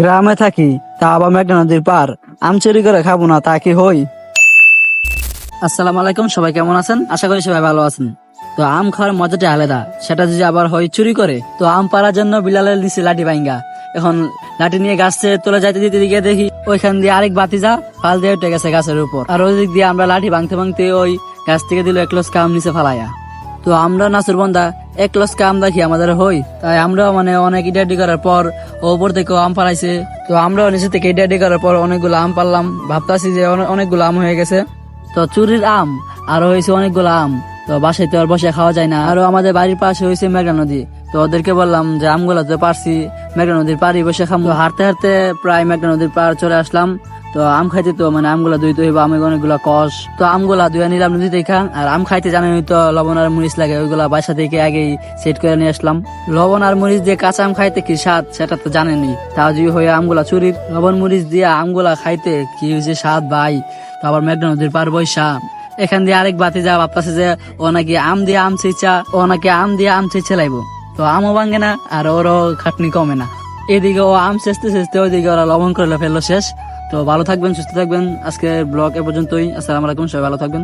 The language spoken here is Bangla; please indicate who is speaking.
Speaker 1: গ্রামে থাকি, তা আবার মেঘনা নদীর পার। আম চুরি করে খাবো না, তা কি হই? আসসালামু আলাইকুম, সবাই কেমন আছেন? আশা করি সবাই ভালো আছেন। তো আম খাওয়ার মজাটা আলাদা, সেটা যদি আবার হয় চুরি করে। তো আম পাড়ার জন্য বিলালের নিচে লাঠি ভাঙ্গা, এখন লাঠি নিয়ে গাছে তোলে যাইতে দিতে দিকে দেখি ওইখান দিয়ে আরেক বাতিজা ফাল দিয়ে উঠে গেছে গাছের উপর। আর ওই দিক দিয়ে আমরা লাঠি ভাঙতে ভাঙতে ওই গাছ থেকে দিল এক লস্কা আম নিচে ফালাইয়া। তো আমরা নাচুর বন্ধা এক লস্কা আম দেখি আমাদের হই, তাই আমরা অনেক ইডাডি করার পর ওপর থেকে আম পালাইছে। তো আমরা নিচে থেকে ইডাডি করার পর অনেকগুলো আম পারলাম, ভাবতাছি যে অনেকগুলো আম হয়ে গেছে। তো চুরির আম আরো হয়েছে অনেকগুলো আম। তো বাসায় তো আর বসে খাওয়া যায় না। আরো আমাদের বাড়ির পাশে হয়েছে মেঘনা নদী। তো ওদেরকে বললাম যে আমগুলা তো পারছি, মেঘনা নদীর পাড়ে বসে খাম। তো হাঁটতে হাঁটতে প্রায় মেঘনা নদীর পাড় চলে আসলাম। তো আম খাইতে তো আমগুলা ধুইতে হইব, আমি অনেকগুলা কষ। তো আমগুলা ধুয়ে নিলাম নদী থেকে। আর আম খাইতে জানেন তো লবণ আর মরিচ লাগে, ওইগুলা বাসা থেকে আগেই সেট করে নিয়ে আসলাম। লবণ আর মরিচ দিয়ে কাঁচা আম খাইতে কি স্বাদ সেটা তো জানেনই। তা যদি হয়ে আমগুলা চুরির লবণ মরিচ দিয়ে আমগুলা খাইতে কি যে স্বাদ ভাই। তো আবার মেঘনা নদীর পার বৈশা এখান দিয়ে আরেক বাতি যা ভাবতেছে যে ও নাকি আম দিয়ে আম চিচা, ও নাকি আম দিয়ে আম চিচে লাইব। তো আমও ভাঙে না আর ওরও খাটনি কমে না। এদিকে ও আম চেষ্টা চেষ্টা ওইদিকে ওরা লবণ করে ফেললো শেষ। তো ভালো থাকবেন, সুস্থ থাকবেন। আজকের ব্লগ এ পর্যন্তই। আসসালামু আলাইকুম, সবাই ভালো থাকবেন।